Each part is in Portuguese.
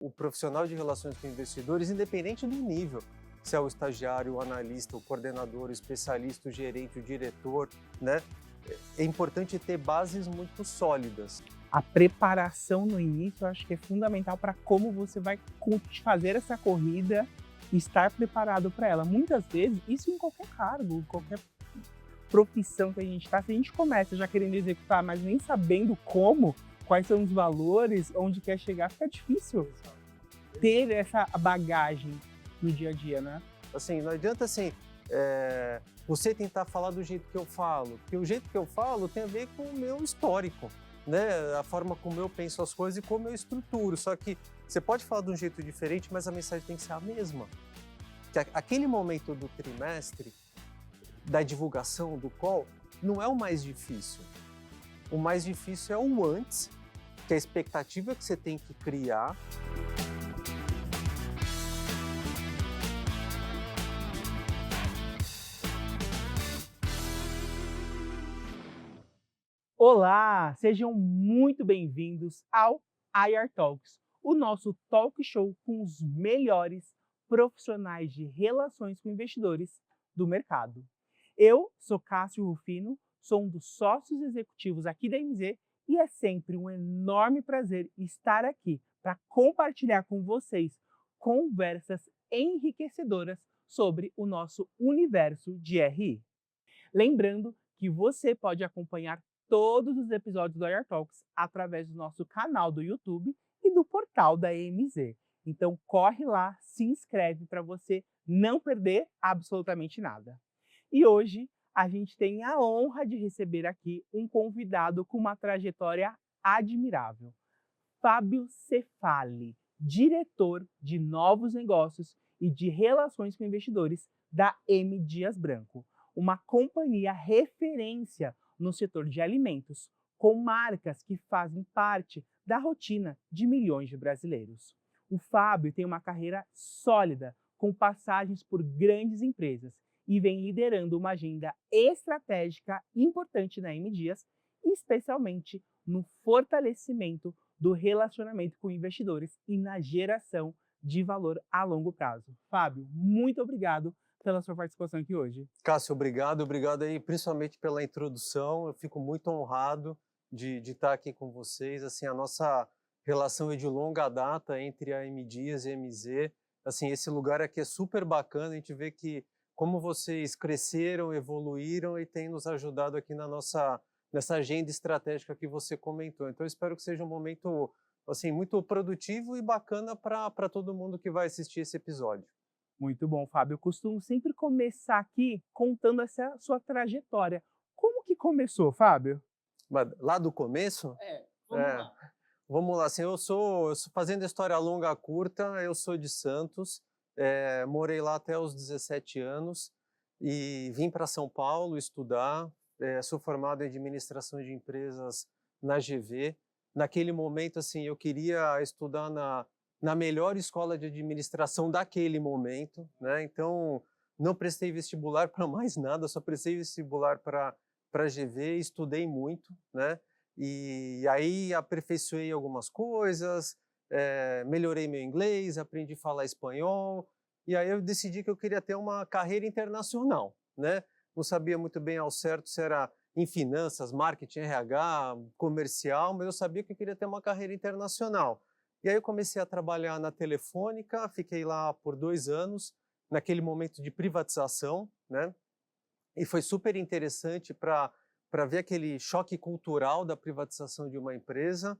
O profissional de relações com investidores, independente do nível, se é o estagiário, o analista, o coordenador, o especialista, o gerente, o diretor, né? É importante ter bases muito sólidas. A preparação no início eu acho que é fundamental para como você vai fazer essa corrida e estar preparado para ela. Muitas vezes, isso em qualquer cargo, qualquer profissão que a gente está, se a gente começa já querendo executar, mas nem sabendo como, quais são os valores, onde quer chegar, fica difícil ter essa bagagem no dia a dia, né? Assim, não adianta você tentar falar do jeito que eu falo, porque o jeito que eu falo tem a ver com o meu histórico, né? A forma como eu penso as coisas e como eu estruturo. Só que você pode falar de um jeito diferente, mas a mensagem tem que ser a mesma. Que aquele momento do trimestre, da divulgação do call, não é o mais difícil. O mais difícil é o antes, que é a expectativa que você tem que criar. Olá, sejam muito bem-vindos ao IR Talks, o nosso talk show com os melhores profissionais de relações com investidores do mercado. Eu sou Cássio Rufino, sou um dos sócios executivos aqui da MZ e é sempre um enorme prazer estar aqui para compartilhar com vocês conversas enriquecedoras sobre o nosso universo de RI. Lembrando que você pode acompanhar todos os episódios do IR Talks através do nosso canal do YouTube e do portal da EMZ. Então corre lá, se inscreve para você não perder absolutamente nada. E hoje a gente tem a honra de receber aqui um convidado com uma trajetória admirável. Fábio Cefali, diretor de novos negócios e de relações com investidores da M. Dias Branco, uma companhia referência no setor de alimentos, com marcas que fazem parte da rotina de milhões de brasileiros. O Fábio tem uma carreira sólida, com passagens por grandes empresas e vem liderando uma agenda estratégica importante na M. Dias, especialmente no fortalecimento do relacionamento com investidores e na geração de valor a longo prazo. Fábio, muito obrigado pela sua participação aqui hoje. Cássio, obrigado aí, principalmente pela introdução. Eu fico muito honrado de estar aqui com vocês. Assim, a nossa relação é de longa data entre a M Dias e a MZ. Assim, esse lugar aqui é super bacana. A gente vê que como vocês cresceram, evoluíram e têm nos ajudado aqui nessa agenda estratégica que você comentou. Então, eu espero que seja um momento assim muito produtivo e bacana para todo mundo que vai assistir esse episódio. Muito bom, Fábio. Eu costumo sempre começar aqui contando essa sua trajetória. Como que começou, Fábio? Mas lá do começo? Vamos É, lá. vamos lá, assim, fazendo a história longa curta, eu sou de Santos, morei lá até os 17 anos e vim para São Paulo estudar, sou formado em administração de empresas na GV. Naquele momento, assim, eu queria estudar na melhor escola de administração daquele momento, né? Então, não prestei vestibular para mais nada, só prestei vestibular para GV, estudei muito, né? E aí aperfeiçoei algumas coisas, melhorei meu inglês, aprendi a falar espanhol, e aí eu decidi que eu queria ter uma carreira internacional, né? Não sabia muito bem ao certo se era em finanças, marketing, RH, comercial, mas eu sabia que eu queria ter uma carreira internacional. E aí eu comecei a trabalhar na Telefônica, fiquei lá por 2 anos, naquele momento de privatização, né? E foi super interessante para ver aquele choque cultural da privatização de uma empresa.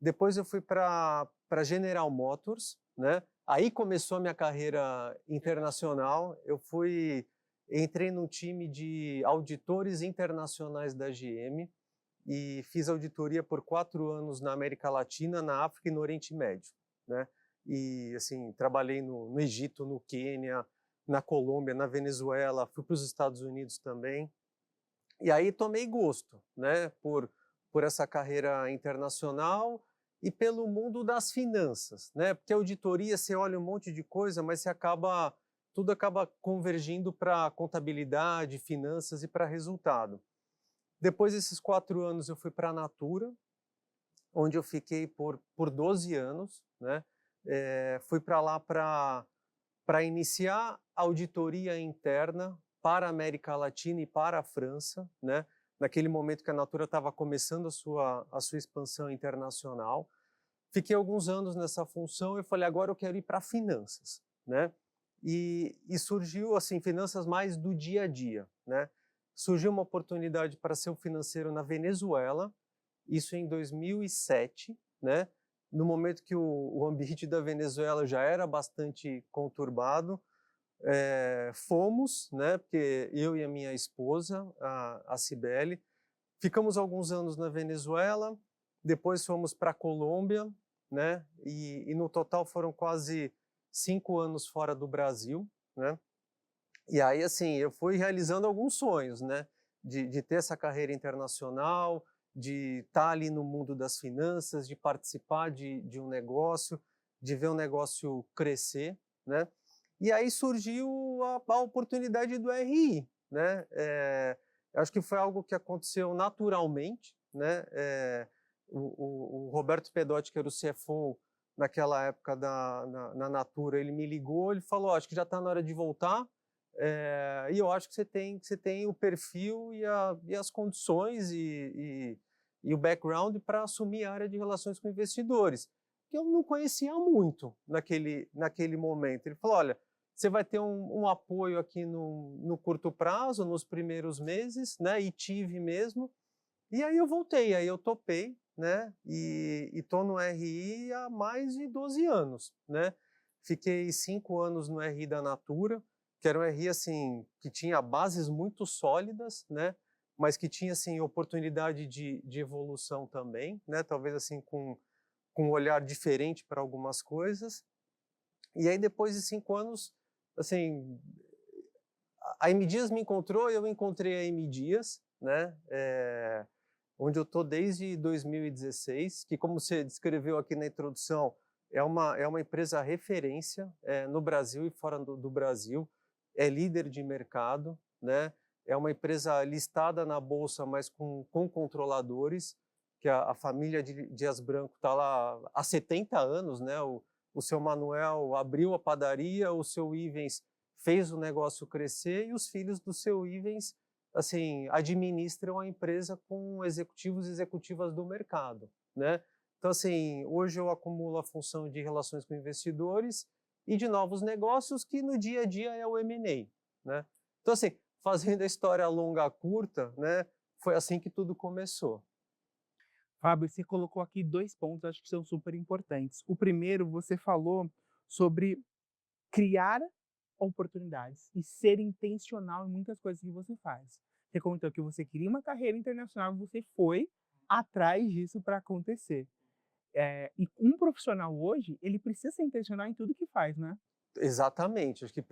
Depois eu fui para General Motors, né? Aí começou a minha carreira internacional. Entrei num time de auditores internacionais da GM e fiz auditoria por 4 anos na América Latina, na África e no Oriente Médio, né? E assim, trabalhei no Egito, no Quênia, na Colômbia, na Venezuela, fui para os Estados Unidos também. E aí tomei gosto, né, por essa carreira internacional e pelo mundo das finanças, né? Porque a auditoria você olha um monte de coisa, mas tudo acaba convergindo para contabilidade, finanças e para resultado. Depois desses 4 anos eu fui para a Natura, onde eu fiquei por 12 anos, né? Fui para lá para iniciar auditoria interna para a América Latina e para a França, né? Naquele momento que a Natura estava começando a sua expansão internacional. Fiquei alguns anos nessa função e falei, agora eu quero ir para finanças, né? E surgiu, assim, finanças mais do dia a dia, né? Surgiu uma oportunidade para ser um financeiro na Venezuela, isso em 2007, né? No momento que o ambiente da Venezuela já era bastante conturbado, fomos, né? Porque eu e a minha esposa, a Cibele, ficamos alguns anos na Venezuela, depois fomos para a Colômbia, né? E no total foram quase 5 anos fora do Brasil, né? E aí, assim, eu fui realizando alguns sonhos, né? De ter essa carreira internacional, de estar ali no mundo das finanças, de participar de um negócio, de ver o negócio crescer, né? E aí surgiu a oportunidade do RI, né? Acho que foi algo que aconteceu naturalmente, né? O Roberto Pedotti, que era o CFO naquela época na Natura, ele me ligou, ele falou, acho que já está na hora de voltar, e eu acho que você tem o perfil e as condições e o background para assumir a área de relações com investidores, que eu não conhecia muito naquele momento. Ele falou, olha, você vai ter um apoio aqui no curto prazo, nos primeiros meses, né? E tive mesmo. E aí eu voltei, aí eu topei, né? E estou no RI há mais de 12 anos, né? Fiquei 5 anos no RI da Natura, que era um RI assim, que tinha bases muito sólidas, né? Mas que tinha assim oportunidade de evolução também, né? Talvez assim com um olhar diferente para algumas coisas. E aí depois de 5 anos, assim, a M Dias me encontrou, eu encontrei a M Dias, né? Onde eu estou desde 2016, que como você descreveu aqui na introdução, é uma empresa referência no Brasil e fora do Brasil, é líder de mercado, né? É uma empresa listada na Bolsa, mas com controladores, que a família de Dias Branco está lá há 70 anos, né? O seu Manuel abriu a padaria, o seu Ivens fez o negócio crescer e os filhos do seu Ivens assim, administram a empresa com executivos e executivas do mercado, né? Então, assim, hoje eu acumulo a função de relações com investidores e de novos negócios, que no dia a dia é o M&A, né? Então, assim, fazendo a história longa curta, né, foi assim que tudo começou. Fábio, você colocou aqui 2 pontos, acho que são super importantes. O primeiro, você falou sobre criar oportunidades e ser intencional em muitas coisas que você faz. Você comentou que você queria uma carreira internacional e você foi atrás disso para acontecer. E um profissional hoje, ele precisa ser intencional em tudo que faz, né? Exatamente, acho que você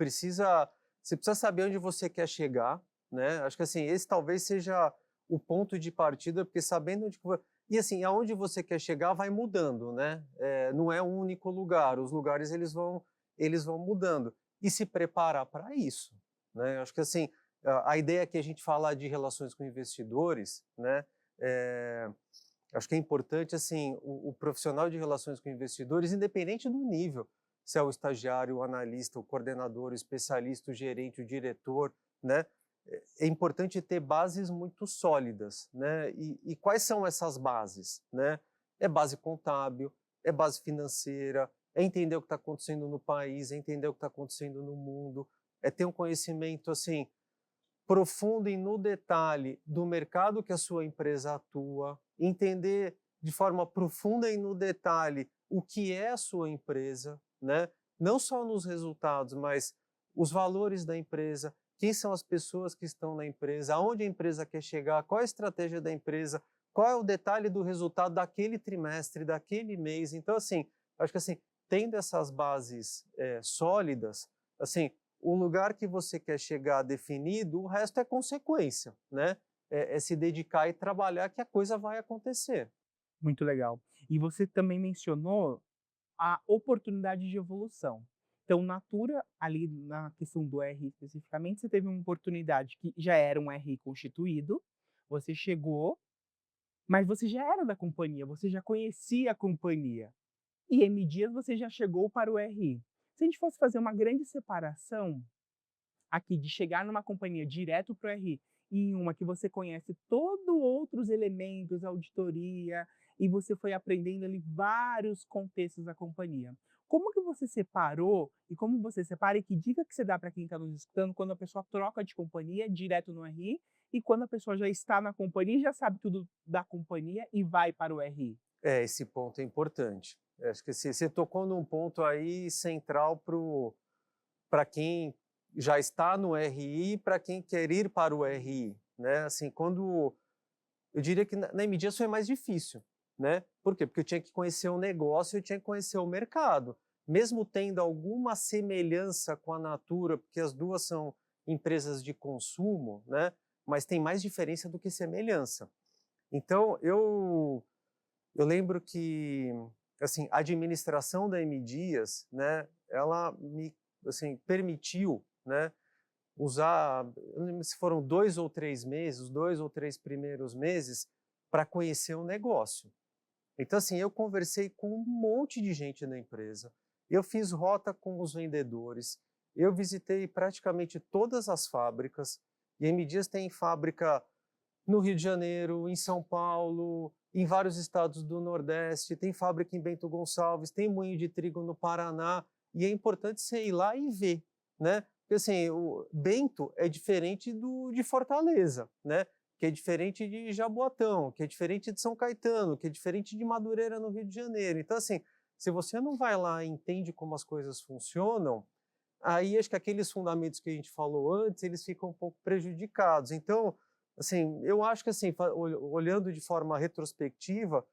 precisa saber onde você quer chegar, né? Acho que assim, esse talvez seja o ponto de partida, porque sabendo e assim, aonde você quer chegar vai mudando, né? Não é um único lugar, os lugares eles vão mudando e se preparar para isso, né? Acho que assim, a ideia que a gente falar de relações com investidores, né? É, acho que é importante assim, o profissional de relações com investidores, independente do nível, se é o estagiário, o analista, o coordenador, o especialista, o gerente, o diretor, né? É importante ter bases muito sólidas, né? E quais são essas bases, né? É base contábil, é base financeira, é entender o que está acontecendo no país, é entender o que está acontecendo no mundo, é ter um conhecimento assim profundo e no detalhe do mercado que a sua empresa atua, entender de forma profunda e no detalhe o que é a sua empresa, né? Não só nos resultados, mas os valores da empresa, quem são as pessoas que estão na empresa, aonde a empresa quer chegar, qual é a estratégia da empresa, qual é o detalhe do resultado daquele trimestre, daquele mês. Então, assim, acho que assim, tendo essas bases sólidas, assim, o lugar que você quer chegar definido, o resto é consequência, né? É se dedicar e trabalhar que a coisa vai acontecer. Muito legal. E você também mencionou a oportunidade de evolução. Então, Natura, ali na questão do RI especificamente, você teve uma oportunidade que já era um RI constituído, você chegou, mas você já era da companhia, você já conhecia a companhia. E M Dias você já chegou para o RI. Se a gente fosse fazer uma grande separação aqui de chegar numa companhia direto para o RI e em uma que você conhece todos outros elementos, auditoria, e você foi aprendendo ali vários contextos da companhia. Como que você separou e como você separa e que dica que você dá para quem está nos escutando quando a pessoa troca de companhia direto no RI e quando a pessoa já está na companhia e já sabe tudo da companhia e vai para o RI? Esse ponto é importante. Eu acho que você tocou num ponto aí central para quem já está no RI e para quem quer ir para o RI, né? Assim, quando eu diria que na M Dias foi mais difícil, né? Por quê? Porque eu tinha que conhecer o negócio, eu tinha que conhecer o mercado. Mesmo tendo alguma semelhança com a Natura, porque as duas são empresas de consumo, né? Mas tem mais diferença do que semelhança. Então, eu lembro que, assim, a administração da M Dias, né, ela me, assim, permitiu, né, usar, eu não lembro se foram 2 ou 3 meses, os 2 ou 3 primeiros meses, para conhecer o negócio. Então, assim, eu conversei com um monte de gente na empresa, eu fiz rota com os vendedores, eu visitei praticamente todas as fábricas, e a M Dias tem fábrica no Rio de Janeiro, em São Paulo, em vários estados do Nordeste, tem fábrica em Bento Gonçalves, tem moinho de trigo no Paraná, e é importante você ir lá e ver, né? Porque assim, o Bento é diferente de Fortaleza, né? Que é diferente de Jaboatão, que é diferente de São Caetano, que é diferente de Madureira no Rio de Janeiro. Então assim, se você não vai lá e entende como as coisas funcionam, aí acho que aqueles fundamentos que a gente falou antes, eles ficam um pouco prejudicados. Então, assim, eu acho que assim, olhando de forma retrospectiva,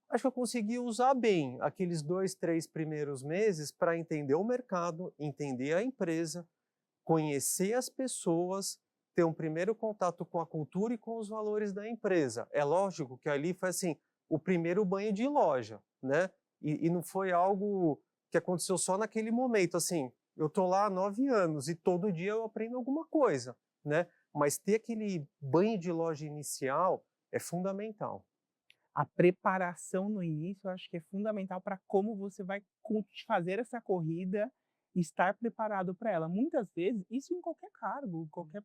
acho que eu consegui usar bem aqueles 2, 3 primeiros meses para entender o mercado, entender a empresa, conhecer as pessoas, ter um primeiro contato com a cultura e com os valores da empresa. É lógico que ali foi assim, o primeiro banho de loja, né? E não foi algo que aconteceu só naquele momento, assim, eu tô lá há 9 anos e todo dia eu aprendo alguma coisa, né? Mas ter aquele banho de loja inicial é fundamental. A preparação no início eu acho que é fundamental para como você vai fazer essa corrida e estar preparado para ela. Muitas vezes, isso em qualquer cargo, qualquer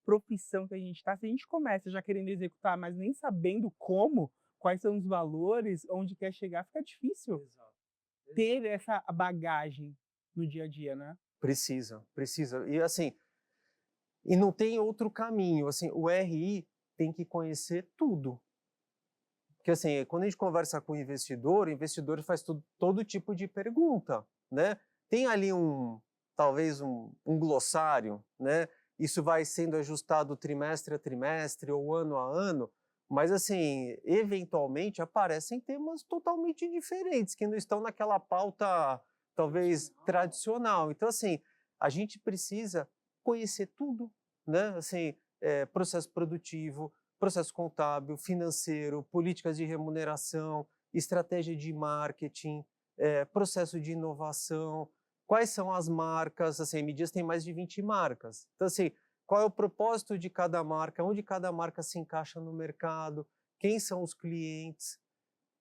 profissão que a gente está, se a gente começa já querendo executar, mas nem sabendo como, quais são os valores, onde quer chegar, fica difícil Exato. ter essa bagagem no dia a dia, né? Precisa, precisa. E assim, e não tem outro caminho, assim, o RI tem que conhecer tudo. Porque assim, quando a gente conversa com o investidor faz todo tipo de pergunta, né? Tem ali talvez um glossário, né? Isso vai sendo ajustado trimestre a trimestre ou ano a ano, mas assim, eventualmente aparecem temas totalmente diferentes, que não estão naquela pauta, talvez, tradicional. Então assim, a gente precisa conhecer tudo, né? Assim, processo produtivo, processo contábil, financeiro, políticas de remuneração, estratégia de marketing, processo de inovação, quais são as marcas, assim, a M Dias tem mais de 20 marcas. Então, assim, qual é o propósito de cada marca, onde cada marca se encaixa no mercado, quem são os clientes,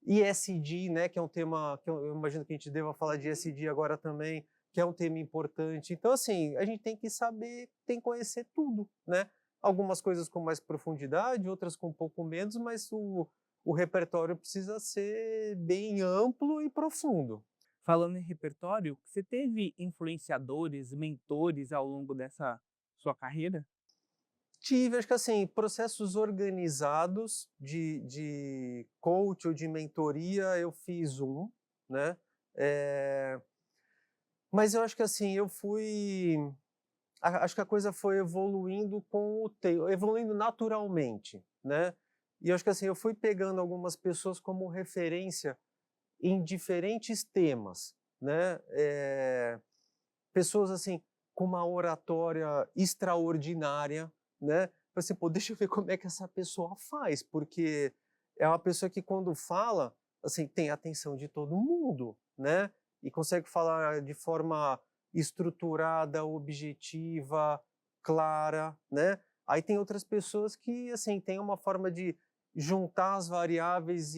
ESG, né, que é um tema que eu imagino que a gente deva falar de ESG agora também, que é um tema importante. Então, assim, a gente tem que saber, tem que conhecer tudo, né? Algumas coisas com mais profundidade, outras com um pouco menos, mas o repertório precisa ser bem amplo e profundo. Falando em repertório, você teve influenciadores, mentores ao longo dessa sua carreira? Tive, acho que assim, processos organizados de coach ou de mentoria, eu fiz né? Eh, mas eu acho que assim, acho que a coisa foi evoluindo com o tempo, evoluindo naturalmente, né? E eu acho que assim, eu fui pegando algumas pessoas como referência em diferentes temas, né? Pessoas assim com uma oratória extraordinária, né? Falei assim, pô, deixa eu ver como é que essa pessoa faz, porque é uma pessoa que quando fala, assim, tem a atenção de todo mundo, né? E consegue falar de forma estruturada, objetiva, clara, né? Aí tem outras pessoas que, assim, têm uma forma de juntar as variáveis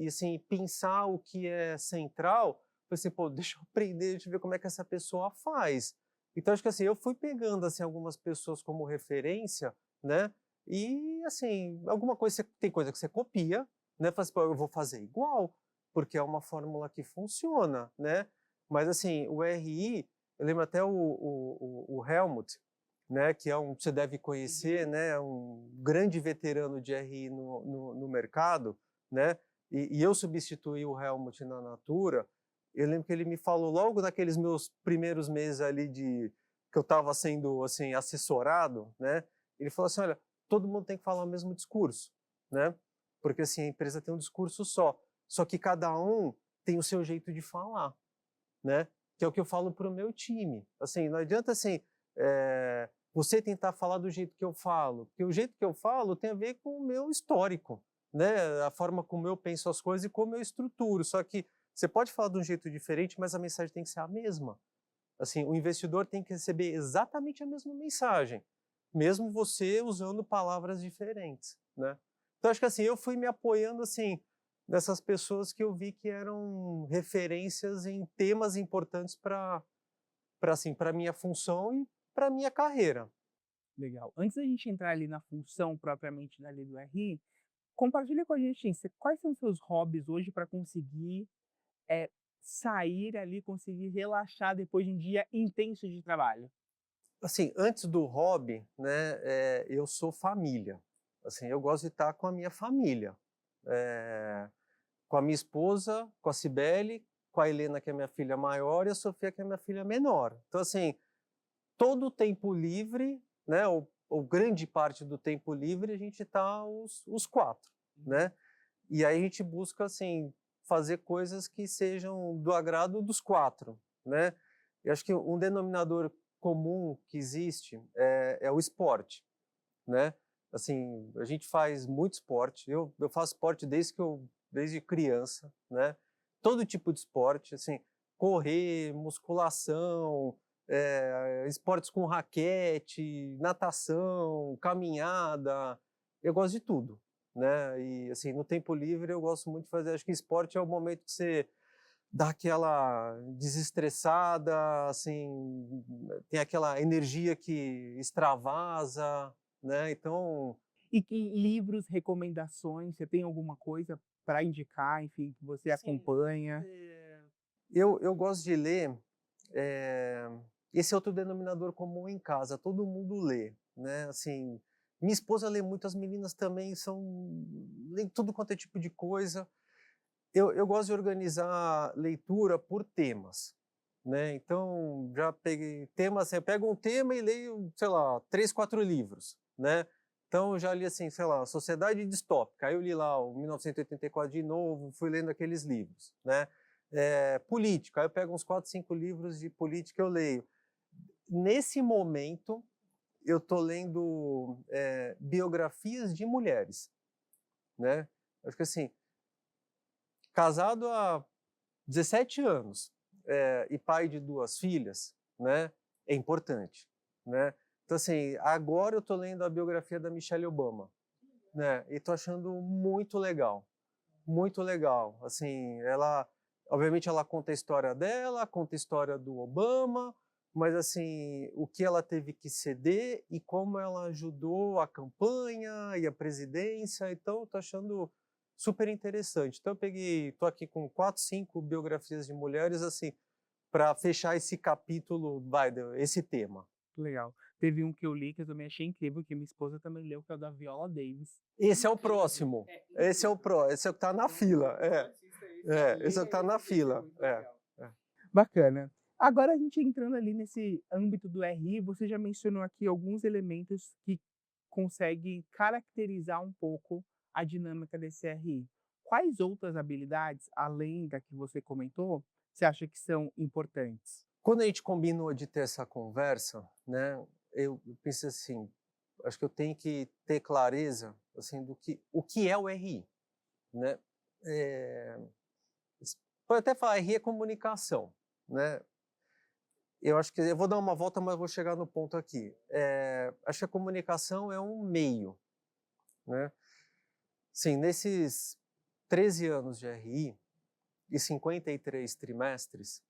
assim, pensar o que é central, falei assim, pô, deixa eu aprender, deixa eu ver como é que essa pessoa faz. Então, acho que assim, eu fui pegando assim, algumas pessoas como referência, né? E assim, alguma coisa, tem coisa que você copia, né? Fala assim, pô, eu vou fazer igual, porque é uma fórmula que funciona, né? Mas assim, o RI, eu lembro até o Helmut, né, que é você deve conhecer, né, um grande veterano de RI no mercado, né, e eu substituí o Helmut na Natura. Eu lembro que ele me falou logo naqueles meus primeiros meses ali que eu estava sendo assim assessorado, né, ele falou assim, olha, todo mundo tem que falar o mesmo discurso, né, porque assim a empresa tem um discurso só que cada um tem o seu jeito de falar, né, que é o que eu falo para o meu time. Assim, não adianta assim, você tentar falar do jeito que eu falo, porque o jeito que eu falo tem a ver com o meu histórico, né? A forma como eu penso as coisas e como eu estruturo. Só que você pode falar de um jeito diferente, mas a mensagem tem que ser a mesma. Assim, o investidor tem que receber exatamente a mesma mensagem, mesmo você usando palavras diferentes, né? Então acho que assim, eu fui me apoiando assim nessas pessoas que eu vi que eram referências em temas importantes para assim, para minha função e para minha carreira. Legal. Antes da gente entrar ali na função propriamente dali do RI, compartilha com a gente, assim, quais são os seus hobbies hoje para conseguir sair ali, conseguir relaxar depois de um dia intenso de trabalho? Assim, antes do hobby, né, eu sou família. Assim, eu gosto de estar com a minha família, com a minha esposa, com a Cibele, com a Helena, que é minha filha maior, e a Sofia, que é minha filha menor. Então, assim, todo o tempo livre, né, ou grande parte do tempo livre, a gente está os quatro, né? E aí a gente busca, assim, fazer coisas que sejam do agrado dos quatro, né? Eu acho que um denominador comum que existe é o esporte, né? Assim, a gente faz muito esporte. Eu faço esporte desde criança, né? Todo tipo de esporte, assim, correr, musculação, esportes com raquete, natação, caminhada. Eu gosto de tudo, né? E assim, no tempo livre eu gosto muito de fazer. Acho que esporte é o momento que você dá aquela desestressada, assim, tem aquela energia que extravasa, né? Então, E que livros, recomendações, você tem alguma coisa para indicar, enfim, que você sim, acompanha? eu gosto de ler. eh, Esse é outro denominador comum em casa. Todo mundo lê, né? Assim, minha esposa lê muito, as meninas também leem tudo quanto é tipo de coisa. Eu gosto de organizar leitura por temas, né? Então, já peguei temas, eu pego um tema e leio, sei lá, 3, 4 livros, né? Então, eu já li assim, sei lá, Sociedade Distópica, aí eu li lá o 1984 de novo, fui lendo aqueles livros, né? Política, aí eu pego uns 4, 5 livros de política, eu leio. Nesse momento, eu estou lendo biografias de mulheres, né? Acho que assim, casado há 17 anos, e pai de 2 filhas, né, é importante, né. Então, assim, agora eu estou lendo a biografia da Michelle Obama, né, e estou achando muito legal. Assim, ela, obviamente, ela conta a história dela, conta a história do Obama, mas assim, o que ela teve que ceder e como ela ajudou a campanha e a presidência. Então, estou achando super interessante. Então, estou aqui com 4, 5 biografias de mulheres, assim, para fechar esse capítulo, esse tema. Legal. Teve um que eu li que eu também achei incrível, que minha esposa também leu, que é o da Viola Davis. Esse é o próximo. Esse é o que está na fila. Esse é o que está na fila. Bacana. Agora a gente entrando ali nesse âmbito do RI, você já mencionou aqui alguns elementos que conseguem caracterizar um pouco a dinâmica desse RI. Quais outras habilidades, além da que você comentou, você acha que são importantes? Quando a gente combinou de ter essa conversa, né, eu pensei assim, acho que eu tenho que ter clareza, assim, o que é o RI, né? Eh, Pode até falar, RI é comunicação, né? Eu acho que eu vou dar uma volta, mas vou chegar no ponto aqui. Acho que a comunicação é um meio, né? Sim, nesses 13 anos de RI e 53 trimestres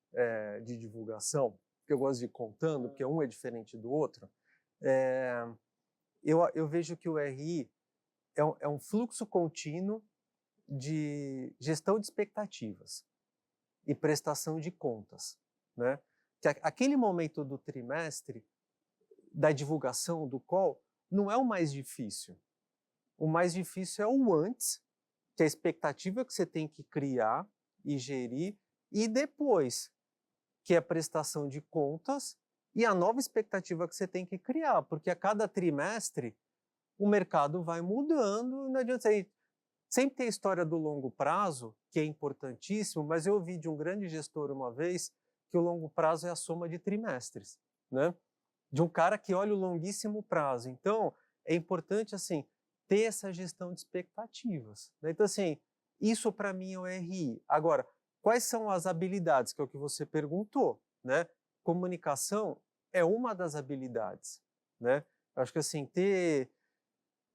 de divulgação, que eu gosto de ir contando, porque um é diferente do outro, eu vejo que o RI é um fluxo contínuo de gestão de expectativas e prestação de contas, né? Que aquele momento do trimestre, da divulgação do call, não é o mais difícil. O mais difícil é o antes, que é a expectativa que você tem que criar e gerir, e depois, que é a prestação de contas e a nova expectativa que você tem que criar, porque a cada trimestre o mercado vai mudando, não adianta você sempre tem a história do longo prazo, que é importantíssimo, mas eu ouvi de um grande gestor uma vez que o longo prazo é a soma de trimestres, né? De um cara que olha o longuíssimo prazo. Então, é importante, assim, ter essa gestão de expectativas, né? Então, assim, isso para mim é o RI. Agora, quais são as habilidades, que é o que você perguntou, né? Comunicação é uma das habilidades, né? Eu acho que, assim, ter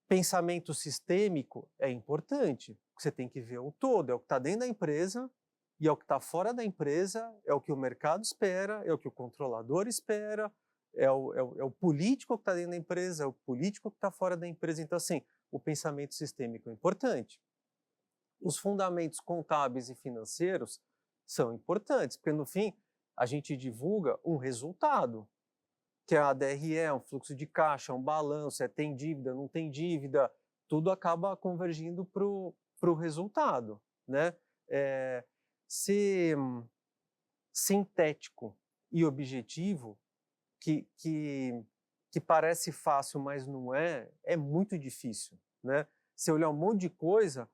pensamento sistêmico é importante, você tem que ver o todo, é o que está dentro da empresa e é o que está fora da empresa, é o que o mercado espera, é o que o controlador espera, é o político que está dentro da empresa, é o político que está fora da empresa. Então, assim, o pensamento sistêmico é importante. Os fundamentos contábeis e financeiros são importantes, porque no fim a gente divulga um resultado, que é a DRE, um fluxo de caixa, um balanço, tem dívida, não tem dívida, tudo acaba convergindo para o resultado, né? Ser sintético e objetivo, que parece fácil, mas não é muito difícil, né? Você olhar um monte de coisa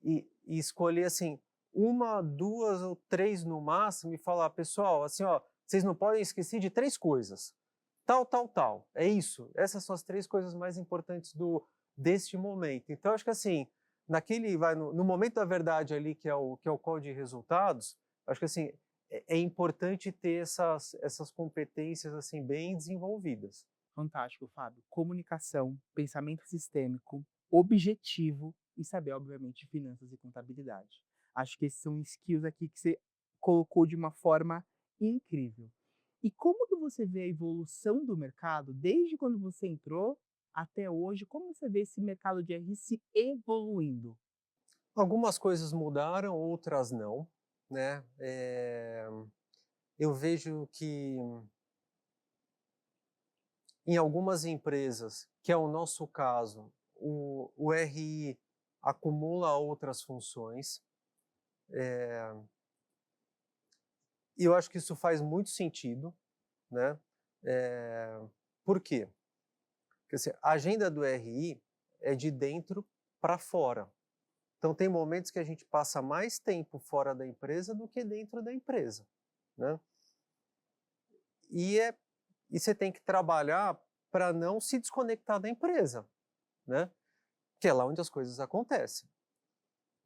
e escolher, assim, uma, duas ou três no máximo e falar, pessoal, assim, ó, vocês não podem esquecer de 3 coisas. Tal, tal, tal. É isso. Essas são as 3 coisas mais importantes deste momento. Então, acho que assim, no momento da verdade ali, que é o call de resultados, acho que assim, é importante ter essas competências assim bem desenvolvidas. Fantástico, Fábio. Comunicação, pensamento sistêmico, objetivo e saber, obviamente, finanças e contabilidade. Acho que esses são skills aqui que você colocou de uma forma incrível. E como que você vê a evolução do mercado desde quando você entrou até hoje? Como você vê esse mercado de RI se evoluindo? Algumas coisas mudaram, outras não, né? Eu vejo que em algumas empresas, que é o nosso caso, o RI acumula outras funções. E eu acho que isso faz muito sentido, né? Por quê? Porque assim, a agenda do RI é de dentro para fora. Então tem momentos que a gente passa mais tempo fora da empresa do que dentro da empresa, né? E você tem que trabalhar para não se desconectar da empresa, né? Que é lá onde as coisas acontecem.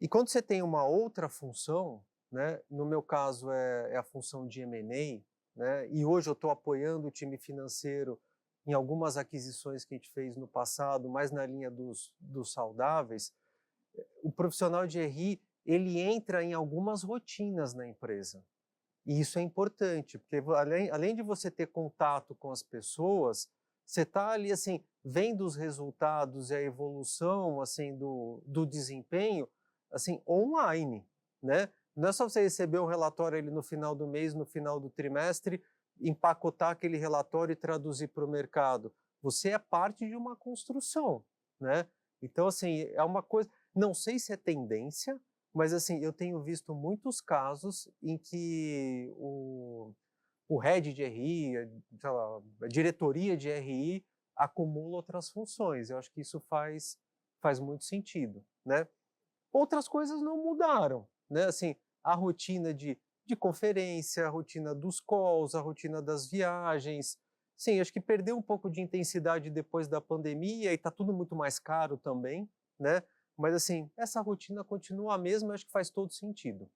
E quando você tem uma outra função, né? No meu caso é a função de M&A, né? E hoje eu estou apoiando o time financeiro em algumas aquisições que a gente fez no passado, mais na linha dos saudáveis. O profissional de RI, ele entra em algumas rotinas na empresa. E isso é importante, porque além de você ter contato com as pessoas, você está ali, assim, vendo os resultados e a evolução, assim, do desempenho, assim, online, né? Não é só você receber o relatório ali no final do mês, no final do trimestre, empacotar aquele relatório e traduzir para o mercado. Você é parte de uma construção, né? Então, assim, é uma coisa... Não sei se é tendência, mas assim, eu tenho visto muitos casos em que o head de RI, sei lá, a diretoria de RI acumula outras funções. Eu acho que isso faz muito sentido, né? Outras coisas não mudaram, né? Assim, a rotina de conferência, a rotina dos calls, a rotina das viagens. Sim, acho que perdeu um pouco de intensidade depois da pandemia e está tudo muito mais caro também, né? Mas assim, essa rotina continua a mesma, acho que faz todo sentido.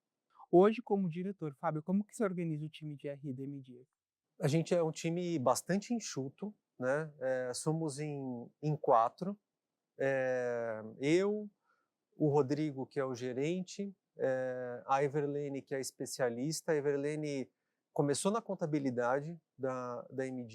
Hoje, como diretor, Fábio, como que você organiza o time de RI da M-Dias? A gente é um time bastante enxuto, né? Somos em 4. Eu, o Rodrigo, que é o gerente, a Everlene, que é a especialista. A Everlene começou na contabilidade da M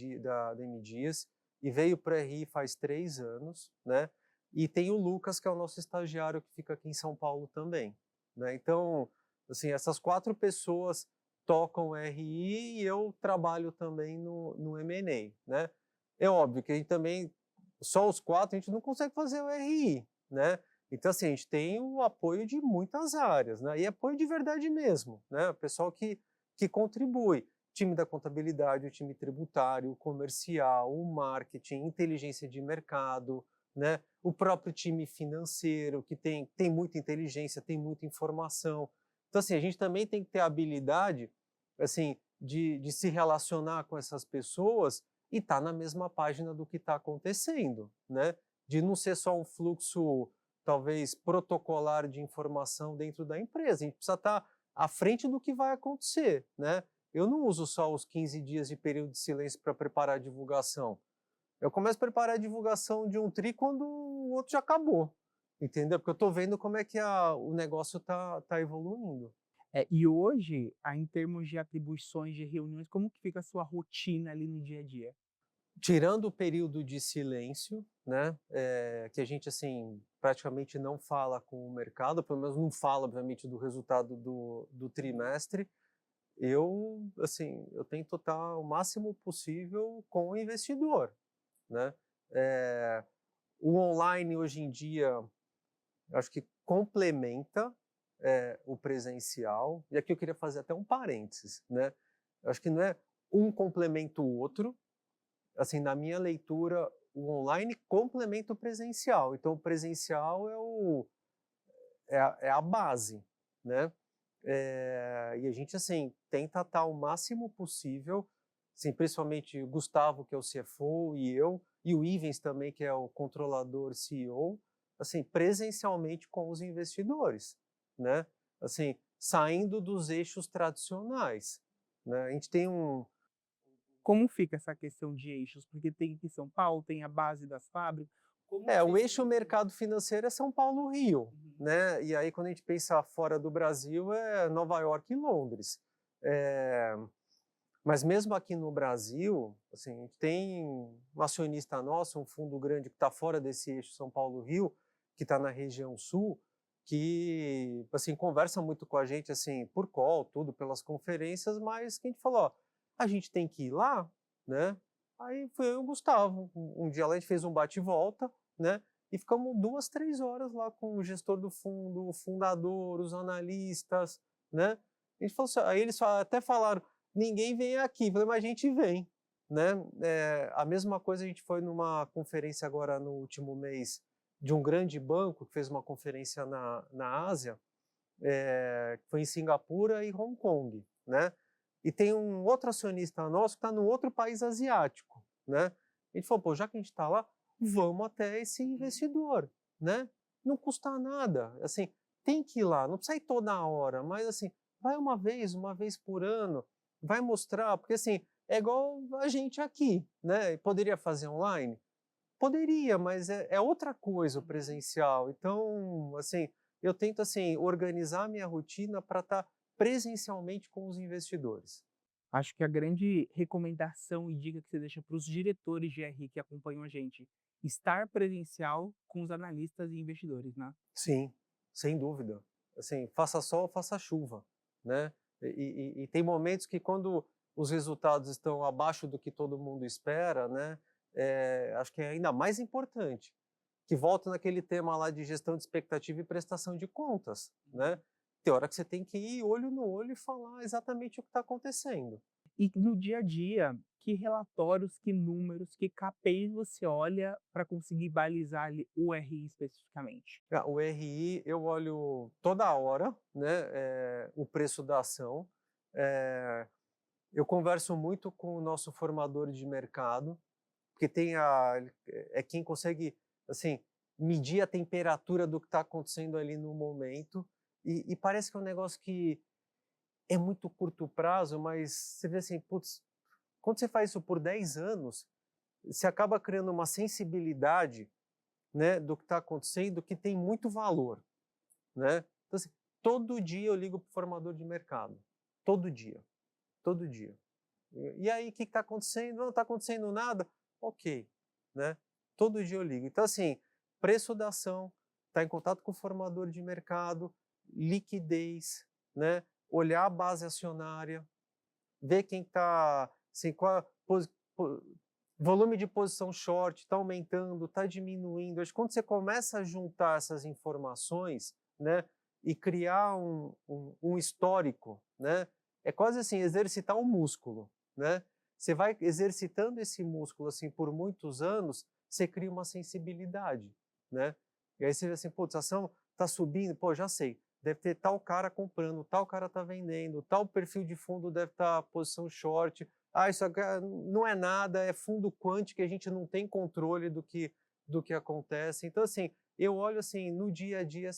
Dias e veio para a RI faz 3 anos, né? E tem o Lucas, que é o nosso estagiário, que fica aqui em São Paulo também, né? Então, assim, essas 4 pessoas tocam o RI e eu trabalho também no M&A, né? É óbvio que a gente também, só os 4, a gente não consegue fazer o RI, né? Então, assim, a gente tem o apoio de muitas áreas, né? E apoio de verdade mesmo, né? O pessoal que contribui. Time da contabilidade, o time tributário, o comercial, o marketing, inteligência de mercado, né? O próprio time financeiro, que tem muita inteligência, tem muita informação. Então, assim, a gente também tem que ter a habilidade, assim, de se relacionar com essas pessoas e estar na mesma página do que está acontecendo, né? De não ser só um fluxo, talvez, protocolar de informação dentro da empresa. A gente precisa estar à frente do que vai acontecer, né? Eu não uso só os 15 dias de período de silêncio para preparar a divulgação. Eu começo a preparar a divulgação de um TRI quando o outro já acabou, entendeu? Porque eu estou vendo como é que o negócio tá evoluindo. E hoje, em termos de atribuições de reuniões, como que fica a sua rotina ali no dia a dia? Tirando o período de silêncio, né, que a gente, assim, praticamente não fala com o mercado, pelo menos não fala, obviamente, do resultado do trimestre, eu, assim, eu tento estar o máximo possível com o investidor, né. O online, hoje em dia, eu acho que complementa, o presencial, e aqui eu queria fazer até um parênteses, né, eu acho que não é um complementa o outro, assim, na minha leitura, o online complementa o presencial. Então, o presencial é a base, né? E a gente, assim, tenta estar o máximo possível, assim, principalmente o Gustavo, que é o CFO, e eu, e o Ivens também, que é o controlador CEO, assim, presencialmente com os investidores, né? Assim, saindo dos eixos tradicionais, né? A gente tem Como fica essa questão de eixos? Porque tem aqui São Paulo, tem a base das fábricas. Como o vocês eixo mercado financeiro é São Paulo-Rio, Uhum. né? E aí quando a gente pensa fora do Brasil é Nova York e Londres. Mas mesmo aqui no Brasil, assim, a gente tem um acionista nosso, um fundo grande que está fora desse eixo São Paulo-Rio, que está na região sul, que assim conversa muito com a gente assim por call, tudo pelas conferências, mas que a gente falou, ó, a gente tem que ir lá, né? Aí foi eu e o Gustavo. Um dia lá a gente fez um bate e volta, né? E ficamos 2, 3 horas lá com o gestor do fundo, o fundador, os analistas, né? A gente falou assim, aí eles até falaram, ninguém vem aqui. Falei, mas a gente vem, né? A mesma coisa, a gente foi numa conferência agora no último mês de um grande banco que fez uma conferência na Ásia, que foi em Singapura e Hong Kong, né? E tem um outro acionista nosso que está no outro país asiático, né? A gente falou, pô, já que a gente está lá, vamos até esse investidor, né? Não custa nada, assim, tem que ir lá, não precisa ir toda hora, mas assim, vai uma vez por ano, vai mostrar, porque assim, é igual a gente aqui, né? Poderia fazer online? Poderia, mas é outra coisa o presencial. Então, assim, eu tento assim organizar a minha rotina para estar presencialmente com os investidores. Acho que a grande recomendação e dica que você deixa para os diretores de RI que acompanham a gente, estar presencial com os analistas e investidores, né? Sim, sem dúvida. Assim, faça sol, faça chuva, né? E tem momentos que quando os resultados estão abaixo do que todo mundo espera, né? Acho que é ainda mais importante. Que volta naquele tema lá de gestão de expectativa e prestação de contas, né? Tem hora que você tem que ir olho no olho e falar exatamente o que está acontecendo. E no dia a dia, que relatórios, que números, que KPIs você olha para conseguir balizar ali o RI especificamente? O RI eu olho toda hora, né? O preço da ação. Eh, eu converso muito com o nosso formador de mercado, porque é quem consegue, assim, medir a temperatura do que está acontecendo ali no momento, e parece que é um negócio que é muito curto prazo, mas você vê assim, putz, quando você faz isso por 10 anos, você acaba criando uma sensibilidade, né, do que está acontecendo que tem muito valor, né? Então, assim, todo dia eu ligo para o formador de mercado, todo dia, todo dia. E aí, o que está acontecendo? Não está acontecendo nada? Ok, né? Todo dia eu ligo. Então, assim, preço da ação, estar em contato com o formador de mercado, liquidez, né? Olhar a base acionária, ver quem está, assim, volume de posição short, está aumentando, está diminuindo. Acho que quando você começa a juntar essas informações, né, e criar um histórico, né, é quase assim, exercitar um músculo, né? Você vai exercitando esse músculo assim por muitos anos, você cria uma sensibilidade, né? E aí você vê assim, putz, a ação está subindo, pô, já sei, deve ter tal cara comprando, tal cara está vendendo, tal perfil de fundo deve estar posição short, isso aqui não é nada, é fundo quant que a gente não tem controle do que acontece. Então, assim, eu olho assim no dia a dia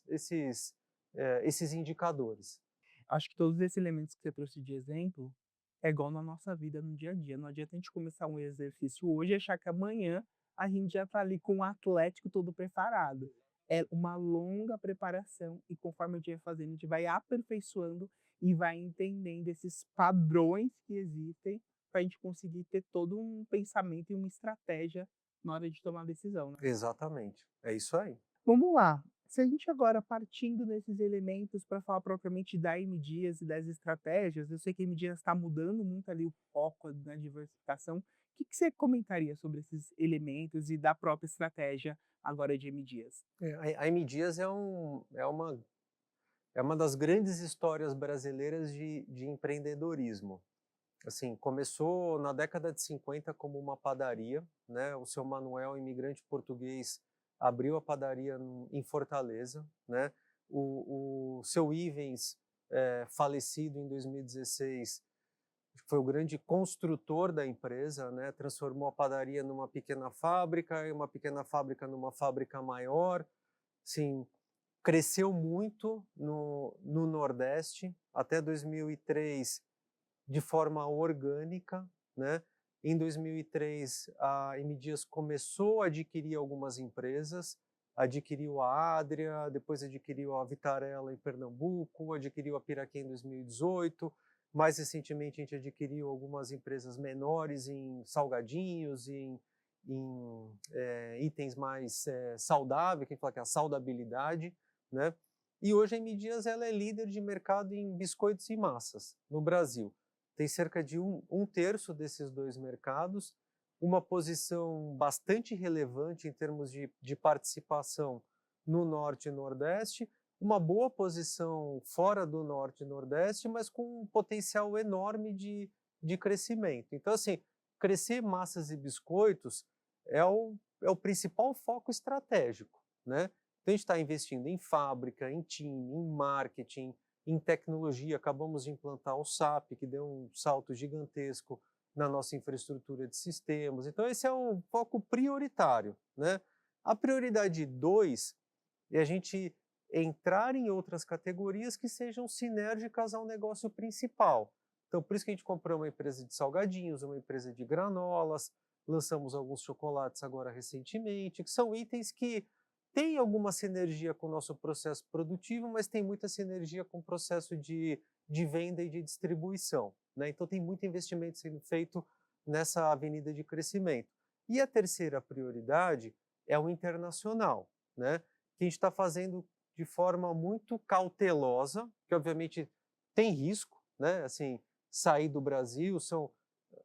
esses indicadores. Acho que todos esses elementos que você trouxe de exemplo é igual na nossa vida no dia a dia. Não adianta a gente começar um exercício hoje e achar que amanhã a gente já está ali com o atlético todo preparado. É uma longa preparação e conforme o dia vai fazendo, a gente vai aperfeiçoando e vai entendendo esses padrões que existem para a gente conseguir ter todo um pensamento e uma estratégia na hora de tomar a decisão, né? Exatamente, é isso aí. Vamos lá. Se a gente agora partindo desses elementos para falar propriamente da M Dias e das estratégias, eu sei que a M Dias está mudando muito ali o foco na diversificação. O que você comentaria sobre esses elementos e da própria estratégia agora de M Dias? A M Dias é uma das grandes histórias brasileiras de empreendedorismo. Assim, começou na década de 50 como uma padaria, né? O seu Manuel, imigrante português, abriu a padaria em Fortaleza, né? O seu Ivens, falecido em 2016, foi o grande construtor da empresa, né? Transformou a padaria numa pequena fábrica, e uma pequena fábrica numa fábrica maior. Sim, cresceu muito no Nordeste, até 2003 de forma orgânica, né? Em 2003, a M Dias começou a adquirir algumas empresas, adquiriu a Adria, depois adquiriu a Vitarella em Pernambuco, adquiriu a Piraquê em 2018, mais recentemente a gente adquiriu algumas empresas menores em salgadinhos, em itens mais saudáveis, que a gente fala que é a saudabilidade, né? E hoje a M Dias ela é líder de mercado em biscoitos e massas no Brasil. Tem cerca de um terço desses dois mercados, uma posição bastante relevante em termos de participação no Norte e Nordeste, uma boa posição fora do Norte e Nordeste, mas com um potencial enorme de crescimento. Então, assim, crescer massas e biscoitos é o principal foco estratégico, né? Então, a gente está investindo em fábrica, em time, em marketing, em tecnologia. Acabamos de implantar o SAP, que deu um salto gigantesco na nossa infraestrutura de sistemas. Então, esse é o foco prioritário, né? A prioridade 2 é a gente entrar em outras categorias que sejam sinérgicas ao negócio principal. Então, por isso que a gente comprou uma empresa de salgadinhos, uma empresa de granolas, lançamos alguns chocolates agora recentemente, que são itens que têm alguma sinergia com o nosso processo produtivo, mas tem muita sinergia com o processo de venda e de distribuição, né? Então, tem muito investimento sendo feito nessa avenida de crescimento. E a terceira prioridade é o internacional, né? Que a gente está fazendo de forma muito cautelosa, que obviamente tem risco, né? Assim, sair do Brasil são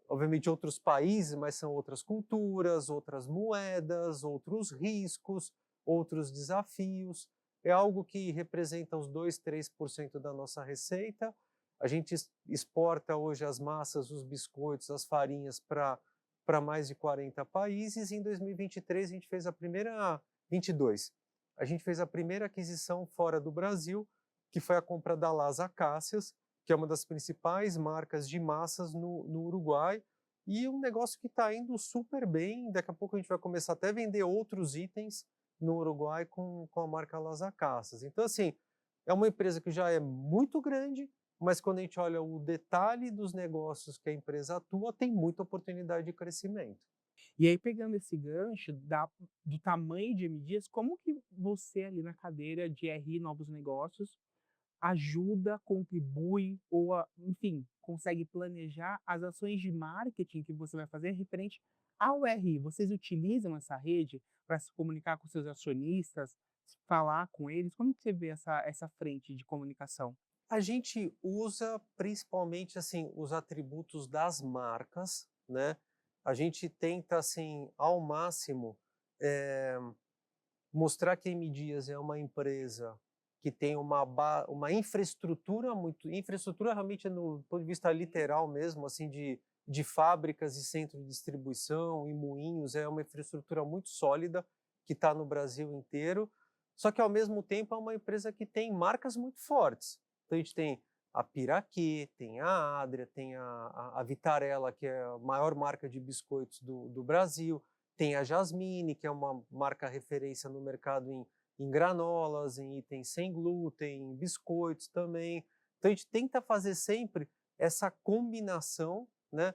obviamente outros países, mas são outras culturas, outras moedas, outros riscos, outros desafios. É algo que representa os 2, 3% da nossa receita. A gente exporta hoje as massas, os biscoitos, as farinhas para mais de 40 países. Em 2023 a gente fez a primeira 22. A gente fez a primeira aquisição fora do Brasil, que foi a compra da Las Acacias, que é uma das principais marcas de massas no Uruguai, e um negócio que está indo super bem. Daqui a pouco a gente vai começar até a vender outros itens no Uruguai com a marca Las Acacias. Então, assim, é uma empresa que já é muito grande, mas quando a gente olha o detalhe dos negócios que a empresa atua, tem muita oportunidade de crescimento. E aí, pegando esse gancho do tamanho de M Dias, como que você ali na cadeira de RI Novos Negócios ajuda, contribui ou, enfim, consegue planejar as ações de marketing que você vai fazer referente ao RI? Vocês utilizam essa rede para se comunicar com seus acionistas, falar com eles? Como que você vê essa frente de comunicação? A gente usa principalmente assim os atributos das marcas, né? A gente tenta assim ao máximo eh, mostrar que a M Dias é uma empresa que tem uma infraestrutura muito infraestrutura realmente no ponto de vista literal mesmo, assim de fábricas e centro de distribuição e moinhos, é uma infraestrutura muito sólida que está no Brasil inteiro. Só que ao mesmo tempo é uma empresa que tem marcas muito fortes. Então a gente tem a Piraquê, tem a Adria, tem a Vitarella, que é a maior marca de biscoitos do Brasil, tem a Jasmine, que é uma marca referência no mercado em granolas, em itens sem glúten, em biscoitos também. Então a gente tenta fazer sempre essa combinação, né,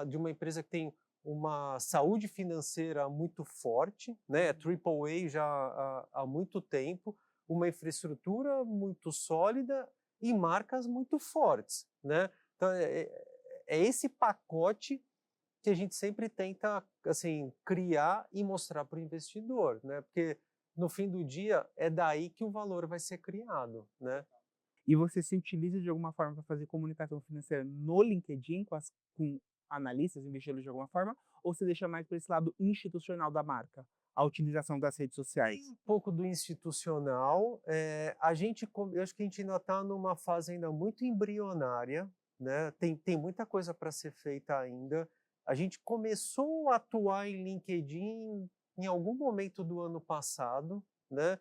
de uma empresa que tem uma saúde financeira muito forte, né, AAA já há muito tempo, uma infraestrutura muito sólida e marcas muito fortes, né? Então é esse pacote que a gente sempre tenta assim criar e mostrar para o investidor, né? Porque no fim do dia é daí que o valor vai ser criado, né? E você se utiliza de alguma forma para fazer comunicação financeira no LinkedIn com analistas, investidores de alguma forma, ou você deixa mais para esse lado institucional da marca, a utilização das redes sociais? Tem um pouco do institucional, eu acho que a gente ainda está numa fase ainda muito embrionária, né? Tem muita coisa para ser feita ainda. A gente começou a atuar em LinkedIn em algum momento do ano passado, né?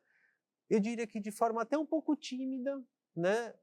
Eu diria que de forma até um pouco tímida, né?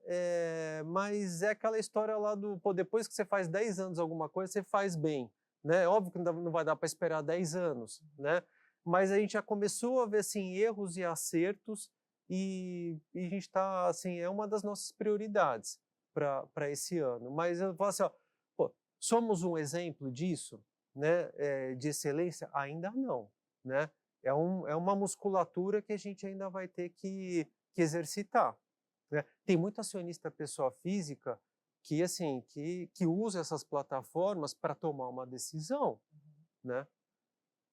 Mas é aquela história lá pô, depois que você faz 10 anos alguma coisa, você faz bem, né? Óbvio que não vai dar para esperar 10 anos, né? Mas a gente já começou a ver assim erros e acertos e a gente está assim, é uma das nossas prioridades para esse ano. Mas eu falo assim, ó, pô, somos um exemplo disso, né? De excelência? Ainda não, né? É uma musculatura que a gente ainda vai ter que exercitar, né? Tem muito acionista pessoa física que assim que usa essas plataformas para tomar uma decisão, né?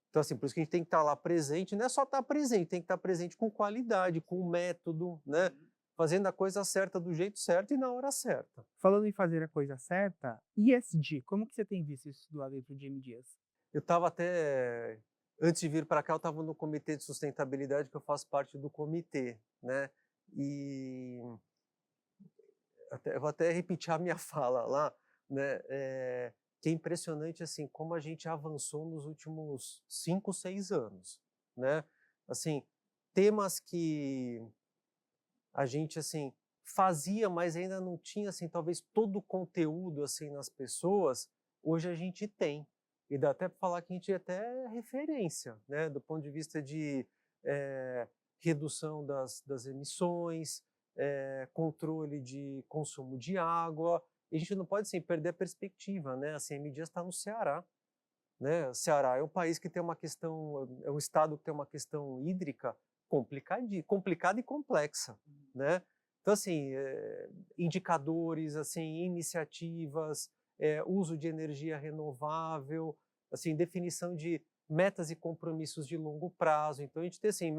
Então assim, por isso que a gente tem que estar lá presente, não é só estar presente, tem que estar presente com qualidade, com método, né? Fazendo a coisa certa do jeito certo e na hora certa. Falando em fazer a coisa certa, ESG, como que você tem visto isso lá dentro de M Dias? Eu estava até antes de vir para cá, eu estava no comitê de sustentabilidade, que eu faço parte do comitê, né? E eu vou até repetir a minha fala lá, né? Que é impressionante assim como a gente avançou nos últimos 5, 6 anos, né? Assim, temas que a gente assim fazia, mas ainda não tinha assim talvez todo o conteúdo assim nas pessoas, hoje a gente tem. E dá até para falar que a gente é até referência, né? Do ponto de vista de redução das emissões, controle de consumo de água. E a gente não pode assim, perder a perspectiva, né? Assim, a M Dias está no Ceará, né? O Ceará é um país que tem uma questão, é um estado que tem uma questão hídrica complicada e complexa, né? Então assim, indicadores, assim, iniciativas, uso de energia renovável, assim, definição de metas e compromissos de longo prazo. Então a gente tem assim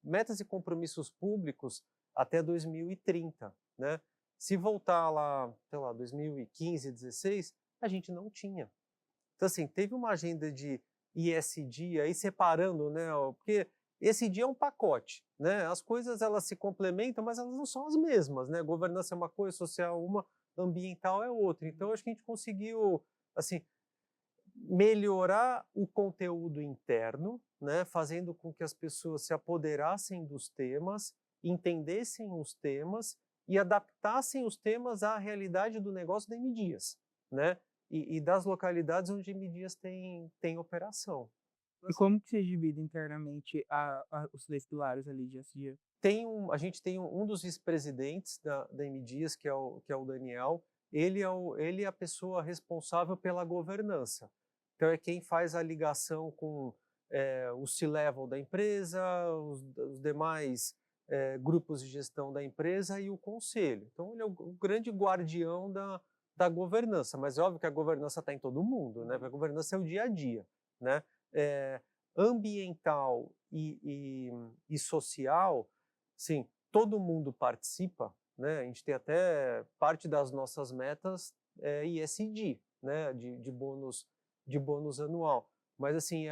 metas e compromissos públicos até 2030, né? Se voltar lá, sei lá, 2015, 16, a gente não tinha. Então, assim, teve uma agenda de ESG aí separando, né? Porque ESG é um pacote, né? As coisas elas se complementam, mas elas não são as mesmas, né? Governança é uma coisa, social uma, ambiental é outra. Então, acho que a gente conseguiu, assim, melhorar o conteúdo interno, né? Fazendo com que as pessoas se apoderassem dos temas, entendessem os temas e adaptassem os temas à realidade do negócio da M Dias, né? E das localidades onde M Dias tem operação. E como que vocês dividem internamente os 3 pilares ali de ESG? A gente tem um dos vice-presidentes da M Dias, que é o Daniel, ele é a pessoa responsável pela governança. Então é quem faz a ligação com o C-level da empresa, os demais grupos de gestão da empresa e o conselho. Então ele é o grande guardião da governança, mas é óbvio que a governança está em todo mundo, né? A governança é o dia a dia, né? Ambiental e social, sim, todo mundo participa, né? A gente tem até parte das nossas metas ESG, né? De bônus anual. Mas assim,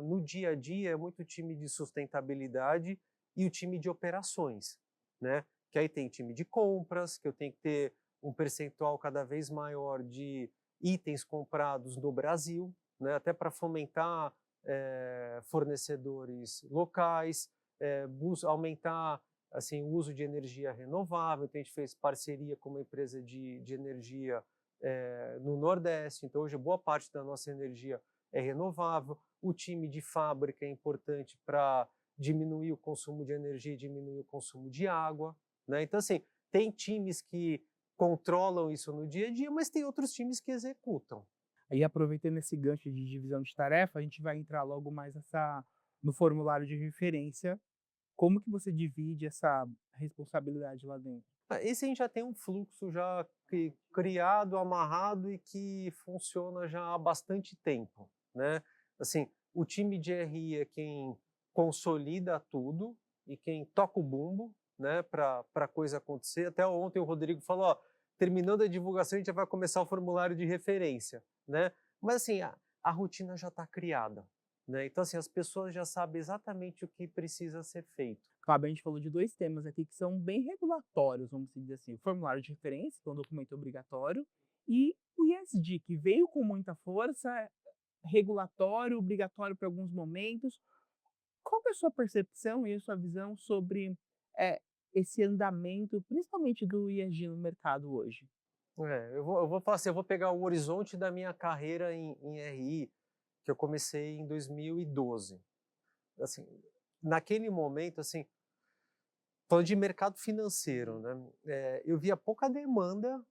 no dia a dia é muito time de sustentabilidade e o time de operações, né? Que aí tem time de compras, que eu tenho que ter um percentual cada vez maior de itens comprados no Brasil, né? Até para fomentar fornecedores locais, aumentar assim, o uso de energia renovável. Então a gente fez parceria com uma empresa de energia no Nordeste, então hoje boa parte da nossa energia é renovável. O time de fábrica é importante para diminuir o consumo de energia e diminuir o consumo de água, né? Então assim, tem times que controlam isso no dia a dia, mas tem outros times que executam. Aí, aproveitando esse gancho de divisão de tarefa, a gente vai entrar logo mais no formulário de referência. Como que você divide essa responsabilidade lá dentro? Esse a gente já tem um fluxo já criado, amarrado e que funciona já há bastante tempo, né? Assim, o time de RI é quem consolida tudo e quem toca o bumbo, né, para a coisa acontecer. Até ontem o Rodrigo falou, ó, terminando a divulgação a gente já vai começar o formulário de referência, né? Mas assim, a rotina já está criada, né? Então assim, as pessoas já sabem exatamente o que precisa ser feito. Fábio, a gente falou de 2 temas aqui que são bem regulatórios, vamos dizer assim, o formulário de referência, que é um documento obrigatório, e o ESG, que veio com muita força, regulatório, obrigatório para alguns momentos. Qual que é a sua percepção e a sua visão sobre esse andamento, principalmente do ESG no mercado hoje? Eu vou falar assim, eu vou pegar o horizonte da minha carreira em RI, que eu comecei em 2012. Assim, naquele momento, assim, falando de mercado financeiro, né, eu via pouca demanda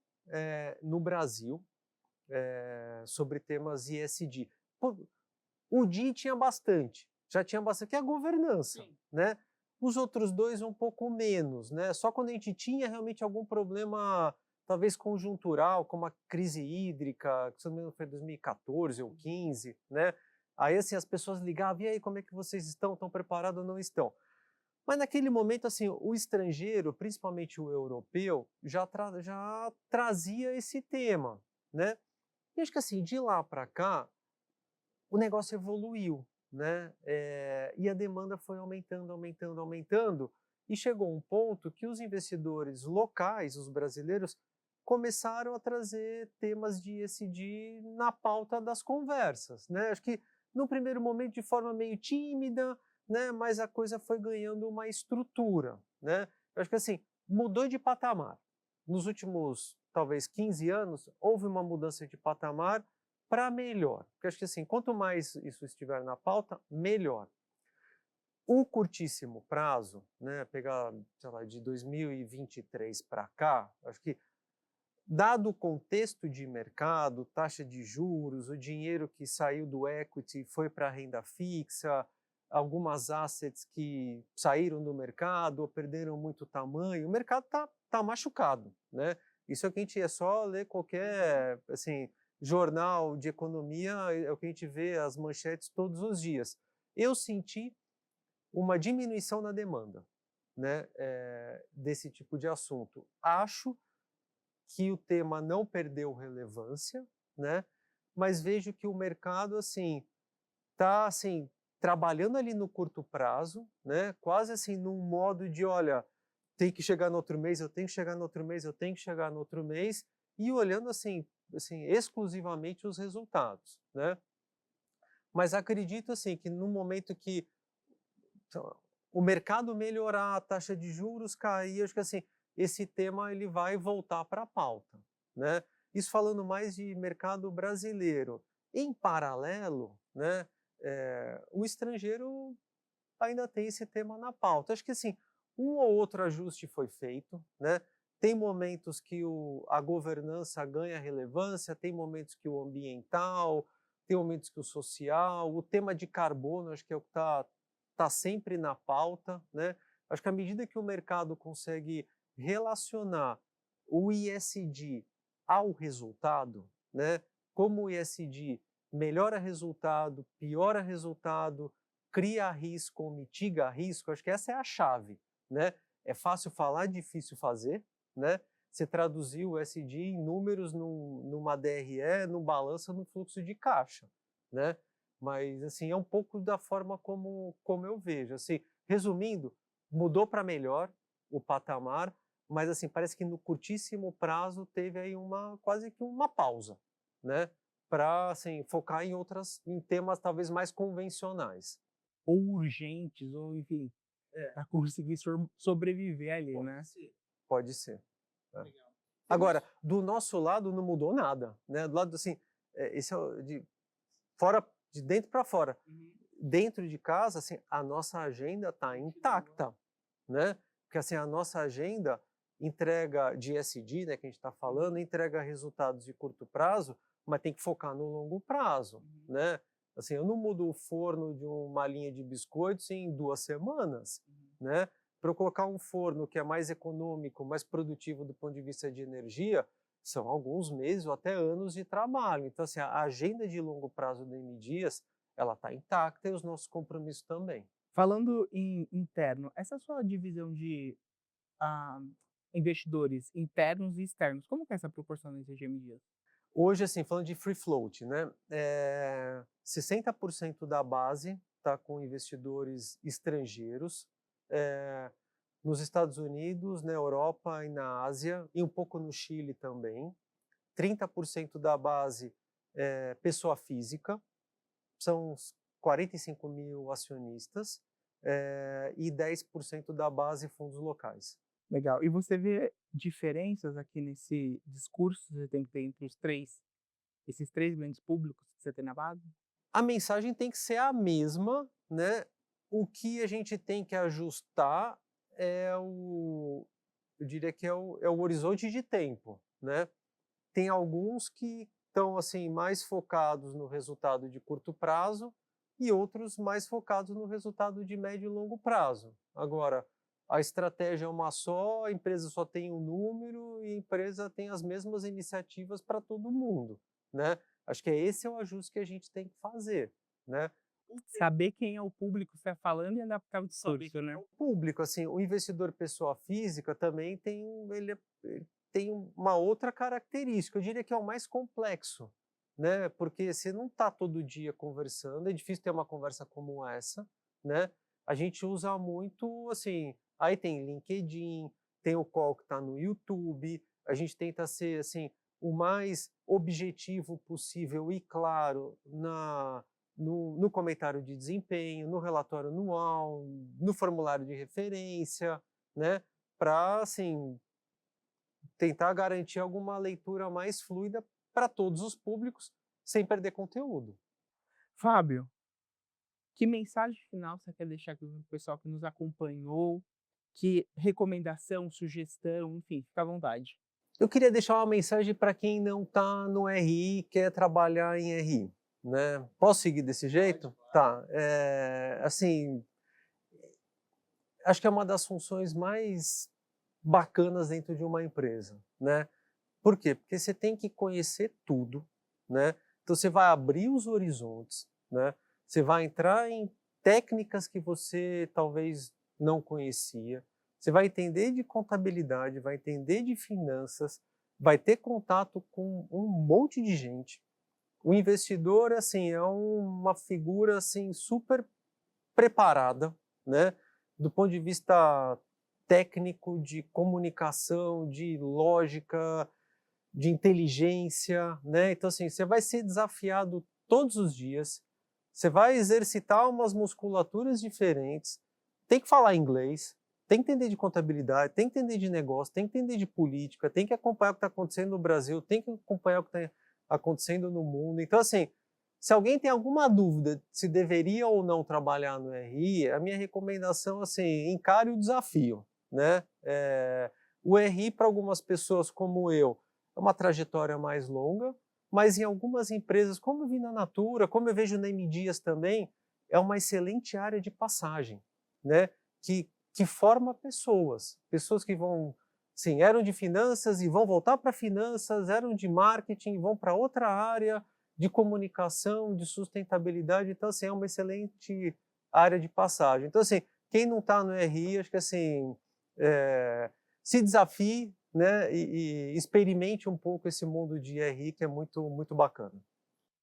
no Brasil sobre temas ESG. Pô, o DI tinha bastante, já tinha bastante, que é a governança, Sim. né? Os outros dois um pouco menos, né? Só quando a gente tinha realmente algum problema, talvez conjuntural, como a crise hídrica, que se não me engano foi 2014 ou 15, né? Aí assim as pessoas ligavam, e aí como é que vocês estão? Estão preparados ou não estão? Mas naquele momento, assim, o estrangeiro, principalmente o europeu, já trazia esse tema, né? E acho que assim, de lá para cá, o negócio evoluiu, né? E a demanda foi aumentando, aumentando, aumentando, e chegou um ponto que os investidores locais, os brasileiros, começaram a trazer temas de ESG na pauta das conversas, né? Acho que no primeiro momento de forma meio tímida, né? Mas a coisa foi ganhando uma estrutura, né? Eu acho que assim, mudou de patamar. Nos últimos, talvez, 15 anos, houve uma mudança de patamar para melhor. Porque acho que assim, quanto mais isso estiver na pauta, melhor. O curtíssimo prazo, né, pegar, sei lá, de 2023 para cá, acho que dado o contexto de mercado, taxa de juros, o dinheiro que saiu do equity e foi para a renda fixa, algumas assets que saíram do mercado ou perderam muito tamanho, o mercado tá machucado, né? Isso é o que a gente é só ler qualquer assim, jornal de economia, é o que a gente vê as manchetes todos os dias. Eu senti uma diminuição na demanda, né, desse tipo de assunto. Acho que o tema não perdeu relevância, né? Mas vejo que o mercado assim está assim trabalhando ali no curto prazo, né? Quase assim num modo de, olha, tem que chegar no outro mês, eu tenho que chegar no outro mês, eu tenho que chegar no outro mês, e olhando assim exclusivamente os resultados, né? Mas acredito assim que no momento que o mercado melhorar, a taxa de juros cair, acho que assim, esse tema ele vai voltar para a pauta, né? Isso falando mais de mercado brasileiro. Em paralelo, né, o estrangeiro ainda tem esse tema na pauta. Acho que assim, um ou outro ajuste foi feito, né? Tem momentos que a governança ganha relevância, tem momentos que o ambiental, tem momentos que o social, o tema de carbono, acho que é o que tá sempre na pauta, né? Acho que à medida que o mercado consegue relacionar o ESG ao resultado, né? Como o ESG melhora resultado, piora resultado, cria risco ou mitiga risco, acho que essa é a chave, né? É fácil falar, difícil fazer, né? Você traduzir o ESG em números numa DRE, no balanço, no fluxo de caixa, né? Mas, assim, é um pouco da forma como eu vejo. Assim, resumindo, mudou para melhor o patamar, mas, assim, parece que no curtíssimo prazo teve aí quase que uma pausa, né? Para, assim, focar em temas talvez mais convencionais. Ou urgentes, ou enfim, para conseguir sobreviver ali, Pode né? ser. Pode ser. É. Legal. Agora, do nosso lado não mudou nada, né? Do lado assim, esse é de dentro para fora. Uhum. Dentro de casa, assim, a nossa agenda está intacta, né? Porque assim, a nossa agenda entrega de ESG, né, que a gente está falando, entrega resultados de curto prazo, mas tem que focar no longo prazo, né? Assim, eu não mudo o forno de uma linha de biscoitos em 2 semanas, né? Para eu colocar um forno que é mais econômico, mais produtivo do ponto de vista de energia, são alguns meses ou até anos de trabalho. Então, assim, a agenda de longo prazo da M Dias, ela está intacta e os nossos compromissos também. Falando em interno, essa sua divisão de ah, investidores internos e externos, como que é essa proporção entre GM Dias? Hoje, assim, falando de free float, né, 60% da base está com investidores estrangeiros, nos Estados Unidos, na Europa e na Ásia, e um pouco no Chile também. 30% da base é pessoa física, são uns 45 mil acionistas, e 10% da base fundos locais. Legal. E você vê diferenças aqui nesse discurso que você tem que ter entre esses três grandes públicos que você tem na base? A mensagem tem que ser a mesma, né? O que a gente tem que ajustar eu diria que é o horizonte de tempo, né? Tem alguns que estão assim mais focados no resultado de curto prazo e outros mais focados no resultado de médio e longo prazo. Agora, a estratégia é uma só, a empresa só tem um número e a empresa tem as mesmas iniciativas para todo mundo, né? Acho que esse é o ajuste que a gente tem que fazer, né? Saber quem é o público que está falando e adaptar o discurso, né? O público, assim, o investidor pessoa física também ele tem uma outra característica, eu diria que é o mais complexo, né? Porque você não está todo dia conversando, é difícil ter uma conversa como essa, né? A gente usa muito, assim, aí tem LinkedIn, tem o call que está no YouTube, a gente tenta ser, assim, o mais objetivo possível e claro no comentário de desempenho, no relatório anual, no formulário de referência, né? Para, assim, tentar garantir alguma leitura mais fluida para todos os públicos, sem perder conteúdo. Fábio, que mensagem final você quer deixar para o pessoal que nos acompanhou? Que recomendação, sugestão, enfim, fica à vontade. Eu queria deixar uma mensagem para quem não está no RI e quer trabalhar em RI. Né? Posso seguir desse jeito? Tá. Assim, acho que é uma das funções mais bacanas dentro de uma empresa, né? Por quê? Porque você tem que conhecer tudo, né? Então você vai abrir os horizontes, né? Você vai entrar em técnicas que você talvez não conhecia, você vai entender de contabilidade, vai entender de finanças, vai ter contato com um monte de gente. O investidor, assim, é uma figura assim super preparada, né? Do ponto de vista técnico, de comunicação, de lógica, de inteligência, né? Então, assim, você vai ser desafiado todos os dias, você vai exercitar umas musculaturas diferentes, tem que falar inglês, tem que entender de contabilidade, tem que entender de negócio, tem que entender de política, tem que acompanhar o que está acontecendo no Brasil, tem que acompanhar o que está acontecendo no mundo. Então, assim, se alguém tem alguma dúvida se deveria ou não trabalhar no RI, a minha recomendação, assim, encare o desafio, né? O RI, para algumas pessoas como eu, é uma trajetória mais longa, mas em algumas empresas, como eu vi na Natura, como eu vejo na M Dias também, é uma excelente área de passagem, né? Que forma pessoas, pessoas que vão, sim, eram de finanças e vão voltar para finanças, eram de marketing e vão para outra área de comunicação, de sustentabilidade. Então, assim, é uma excelente área de passagem. Então, assim, quem não está no RI, acho que assim, se desafie, né, e experimente um pouco esse mundo de RI, que é muito, muito bacana.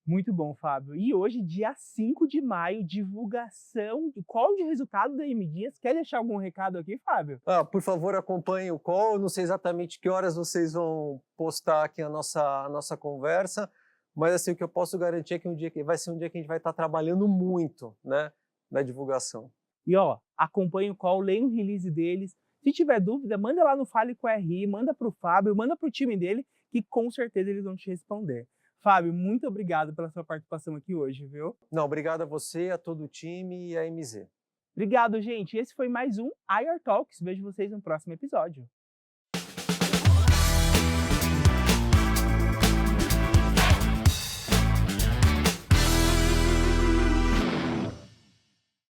Muito bom, Fábio. E hoje, dia 5 de maio, divulgação de call de resultado da M Dias. Quer deixar algum recado aqui, Fábio? Por favor, acompanhe o call. Não sei exatamente que horas vocês vão postar aqui a nossa conversa, mas assim, o que eu posso garantir é que vai ser um dia que a gente vai estar trabalhando muito, né, na divulgação. E ó, acompanhe o call, leia o release deles. Se tiver dúvida, manda lá no Fale com o RI, manda para o Fábio, manda para o time dele, que com certeza eles vão te responder. Fábio, muito obrigado pela sua participação aqui hoje, viu? Não, obrigado a você, a todo o time e a MZ. Obrigado, gente. Esse foi mais um IR Talks. Vejo vocês no próximo episódio.